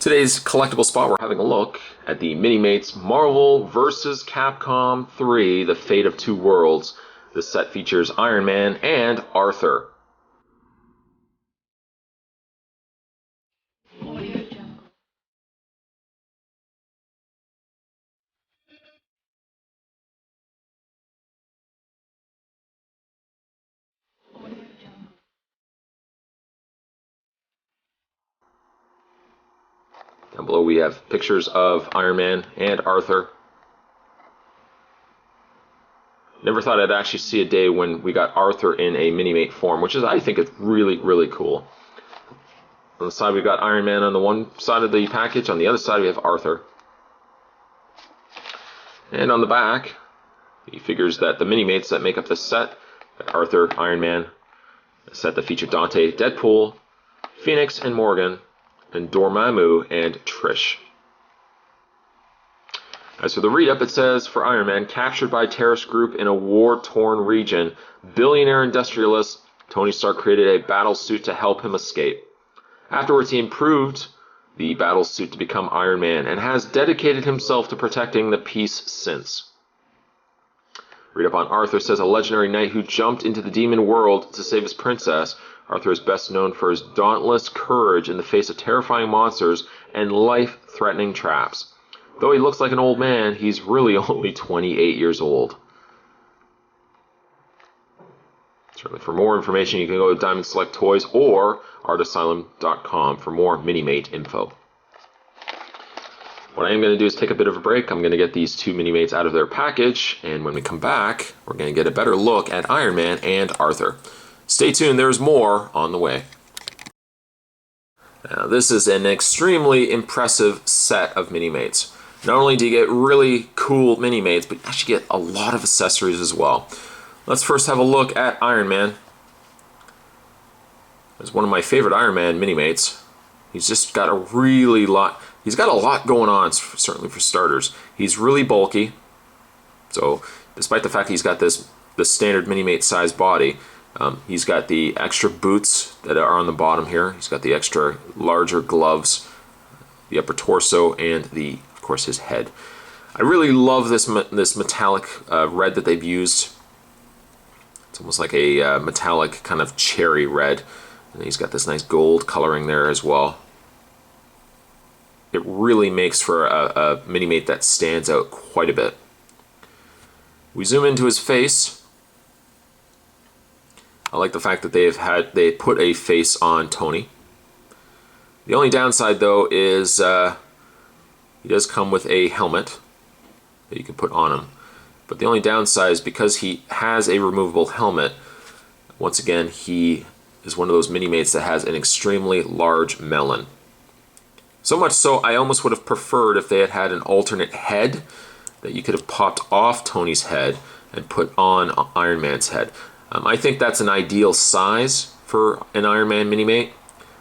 Today's collectible spot, we're having a look at the Minimates Marvel vs. Capcom 3, The Fate of Two Worlds. This set features Iron Man and Arthur. Down below we have pictures of Iron Man and Arthur. Never thought I'd actually see a day when we got Arthur in a Minimate form, which is, I think, it's really, really cool. On the side we've got Iron Man on the one side of the package, on the other side we have Arthur. And on the back, the figures that the Minimates that make up this set, Arthur, Iron Man, a set that featured Dante, Deadpool, Phoenix and Morgan, and Dormammu and Trish. As for the read-up, it says, for Iron Man, captured by terrorist group in a war-torn region, billionaire industrialist Tony Stark created a battle suit to help him escape. Afterwards, he improved the battle suit to become Iron Man and has dedicated himself to protecting the peace since. Read-up on Arthur says, a legendary knight who jumped into the demon world to save his princess. Arthur is best known for his dauntless courage in the face of terrifying monsters and life-threatening traps. Though he looks like an old man, he's really only 28 years old. Certainly, for more information, you can go to Diamond Select Toys or artasylum.com for more Minimate info. What I am going to do is take a bit of a break. I'm going to get these two Minimates out of their package, and when we come back, we're going to get a better look at Iron Man and Arthur. Stay tuned, there's more on the way. Now, this is an extremely impressive set of Minimates. Not only do you get really cool Minimates, but you actually get a lot of accessories as well. Let's first have a look at Iron Man. It's one of my favorite Iron Man Minimates. He's just got he's got a lot going on, certainly for starters. He's really bulky, so despite the fact he's got the standard Minimate size body, he's got the extra boots that are on the bottom here. He's got the extra larger gloves, the upper torso, and of course, his head. I really love this metallic red that they've used. It's almost like a metallic kind of cherry red. And he's got this nice gold coloring there as well. It really makes for a Minimate that stands out quite a bit. We zoom into his face. I like the fact that they put a face on Tony. The only downside, though, is he does come with a helmet that you can put on him. But the only downside is because he has a removable helmet, once again, he is one of those Minimates that has an extremely large melon. So much so, I almost would have preferred if they had had an alternate head that you could have popped off Tony's head and put on Iron Man's head. I think that's an ideal size for an Iron Man Minimate,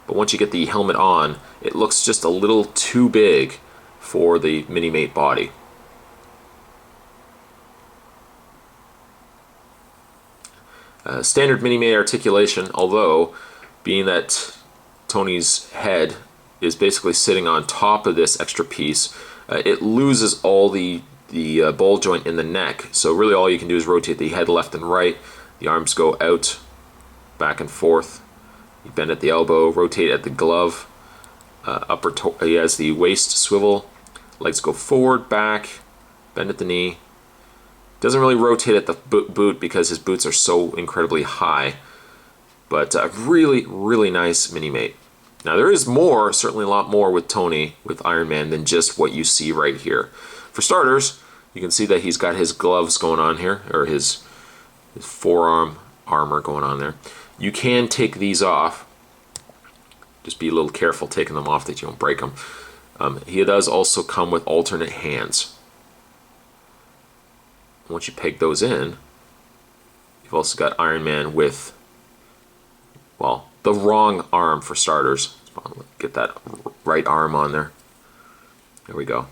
but once you get the helmet on, it looks just a little too big for the Minimate body. Standard Minimate articulation, although being that Tony's head is basically sitting on top of this extra piece, it loses all the ball joint in the neck. So really all you can do is rotate the head left and right. The arms go out, back and forth. You bend at the elbow, rotate at the glove. He has the waist swivel. Legs go forward, back, bend at the knee. Doesn't really rotate at the boot because his boots are so incredibly high. But really, really nice Minimate. Now there is more, certainly a lot more with Tony, with Iron Man, than just what you see right here. For starters, you can see that he's got his gloves going on here, or his forearm armor going on there. You can take these off. Just be a little careful taking them off that you don't break them. He does also come with alternate hands. Once you peg those in, you've also got Iron Man with, well, the wrong arm for starters. Get that right arm on there. There we go.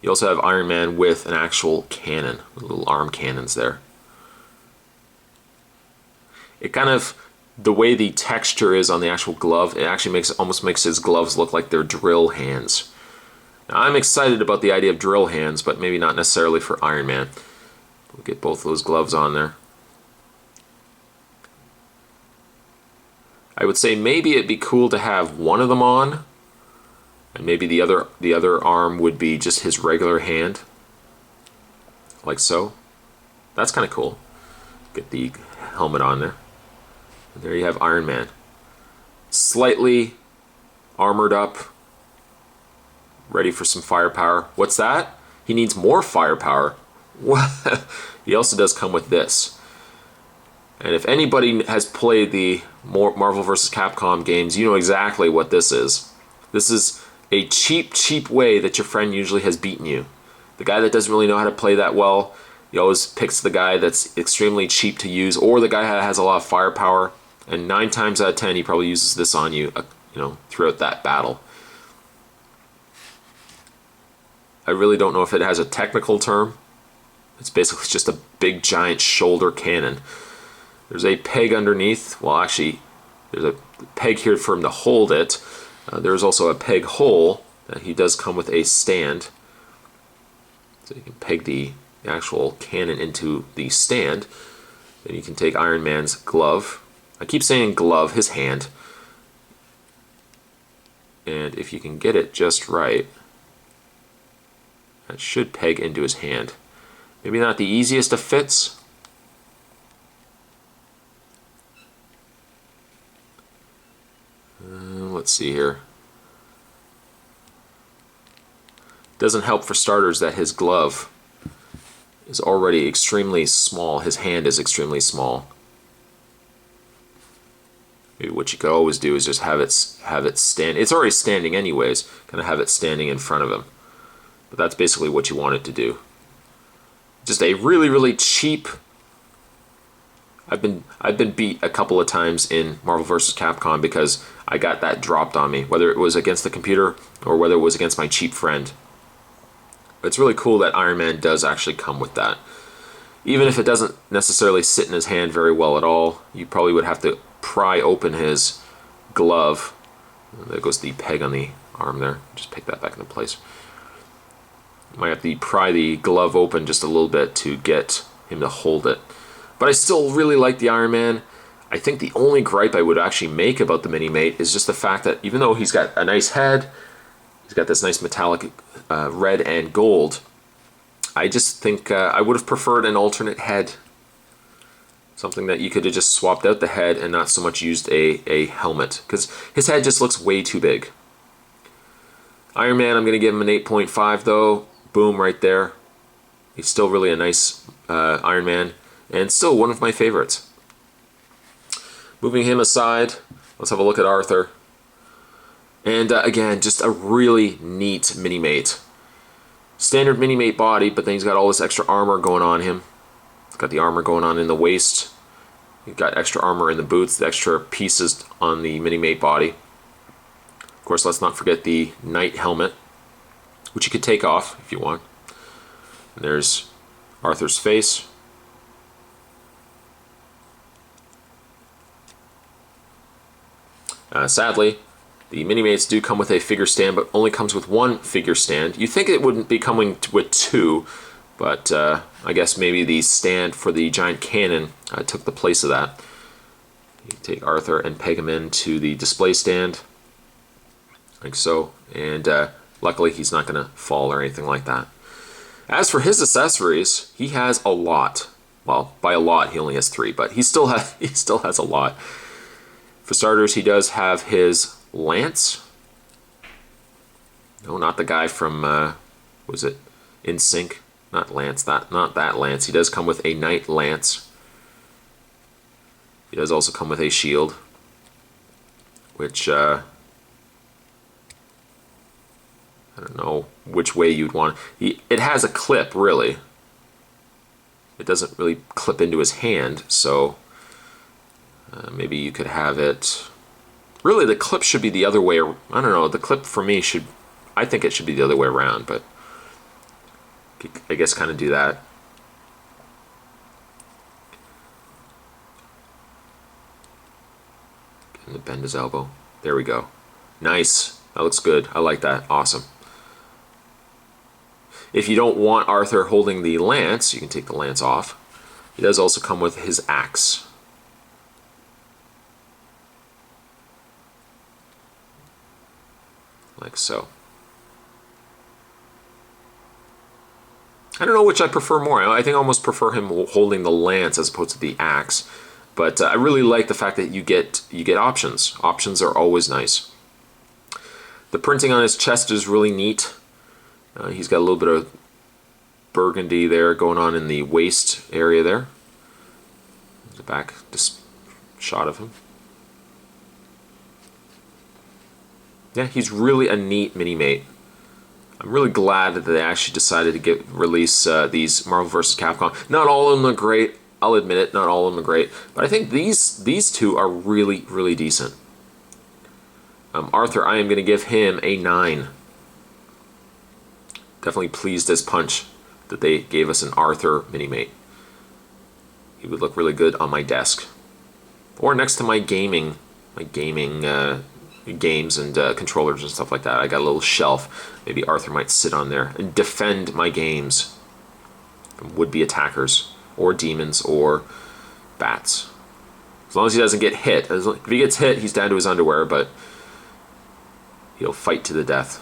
You also have Iron Man with an actual cannon, little arm cannons there. It kind of the way the texture is on the actual glove, it actually almost makes his gloves look like they're drill hands. Now, I'm excited about the idea of drill hands, but maybe not necessarily for Iron Man. We'll get both those gloves on there. I would say maybe it'd be cool to have one of them on, and maybe the other arm would be just his regular hand, like so. That's kind of cool. Get the helmet on there. And there you have Iron Man. Slightly armored up, ready for some firepower. What's that? He needs more firepower. He also does come with this. And if anybody has played the Marvel vs. Capcom games, you know exactly what this is. This is a cheap way that your friend usually has beaten you. The guy that doesn't really know how to play that well, he always picks the guy that's extremely cheap to use, or the guy that has a lot of firepower. And 9 times out of 10, he probably uses this on you, throughout that battle. I really don't know if it has a technical term. It's basically just a big giant shoulder cannon. There's a peg underneath. Well, actually, there's a peg here for him to hold it. There's also a peg hole that he does come with a stand. So you can peg the actual cannon into the stand. Then you can take Iron Man's glove. I keep saying glove, his hand. And if you can get it just right, that should peg into his hand. Maybe not the easiest of fits. Let's see here. Doesn't help for starters that his glove is already extremely small. His hand is extremely small. Maybe what you could always do is just have it stand. It's already standing anyways. Kind of have it standing in front of him. But that's basically what you want it to do. Just a really cheap. I've been beat a couple of times in Marvel vs. Capcom because I got that dropped on me, whether it was against the computer or whether it was against my cheap friend. It's really cool that Iron Man does actually come with that. Even if it doesn't necessarily sit in his hand very well at all, you probably would have to pry open his glove. There goes the peg on the arm there. Just pick that back into place. You might have to pry the glove open just a little bit to get him to hold it. But I still really like the Iron Man. I think the only gripe I would actually make about the Minimate is just the fact that even though he's got a nice head, he's got this nice metallic red and gold, I just think I would have preferred an alternate head. Something that you could have just swapped out the head and not so much used a helmet. Because his head just looks way too big. Iron Man, I'm going to give him an 8.5 though. Boom, right there. He's still really a nice Iron Man. And still one of my favorites. Moving him aside, let's have a look at Arthur. And again, just a really neat Minimate. Standard Minimate body, but then he's got all this extra armor going on him. He's got the armor going on in the waist. He's got extra armor in the boots, the extra pieces on the Minimate body. Of course, let's not forget the Knight helmet, which you could take off if you want. And there's Arthur's face. Sadly, the Minimates do come with a figure stand, but only comes with one figure stand. You think it wouldn't be coming with two, but I guess maybe the stand for the giant cannon took the place of that. You take Arthur and peg him into the display stand, like so, and luckily he's not going to fall or anything like that. As for his accessories, he has a lot. Well, by a lot, he only has 3, but he still has a lot. For starters, he does have his lance. No, not the guy from, was it In Sync? Not Lance, not that Lance. He does come with a Knight lance. He does also come with a shield, which, I don't know which way you'd want. It has a clip, really. It doesn't really clip into his hand, so maybe you could have it. Really, the clip should be the other way. I don't know. The clip for me should. I think it should be the other way around, but I guess kind of do that. And to bend his elbow. There we go. Nice. That looks good. I like that. Awesome. If you don't want Arthur holding the lance, you can take the lance off. He does also come with his axe. Like so. I don't know which I prefer more. I think I almost prefer him holding the lance as opposed to the axe. But I really like the fact that you get options. Options are always nice. The printing on his chest is really neat. He's got a little bit of burgundy there going on in the waist area there. The back just shot of him. Yeah, he's really a neat mini-mate. I'm really glad that they actually decided to release these Marvel vs. Capcom. Not all of them are great. I'll admit it, not all of them are great. But I think these two are really, really decent. Arthur, I am going to give him a 9. Definitely pleased as punch that they gave us an Arthur mini-mate. He would look really good on my desk. Or next to my gaming games and controllers and stuff like that. I got a little shelf. Maybe Arthur might sit on there and defend my games from would-be attackers or demons or bats. As long as he doesn't get hit. If he gets hit, he's down to his underwear, but he'll fight to the death.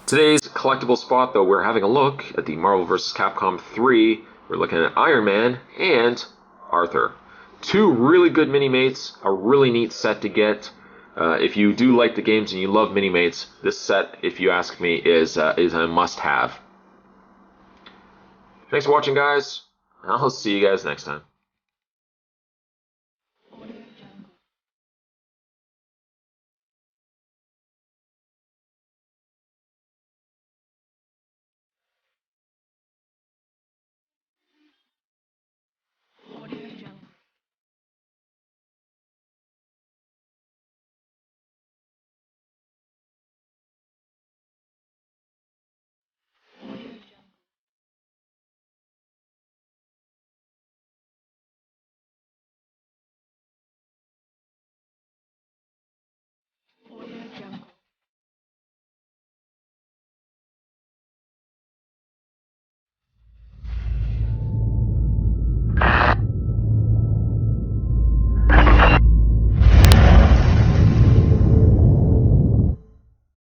Today's collectible spot, though, we're having a look at the Marvel vs. Capcom 3. We're looking at Iron Man and Arthur. Two really good mini-mates, a really neat set to get. If you do like the games and you love mini-mates, this set, if you ask me, is a must-have. Thanks for watching, guys. I'll see you guys next time.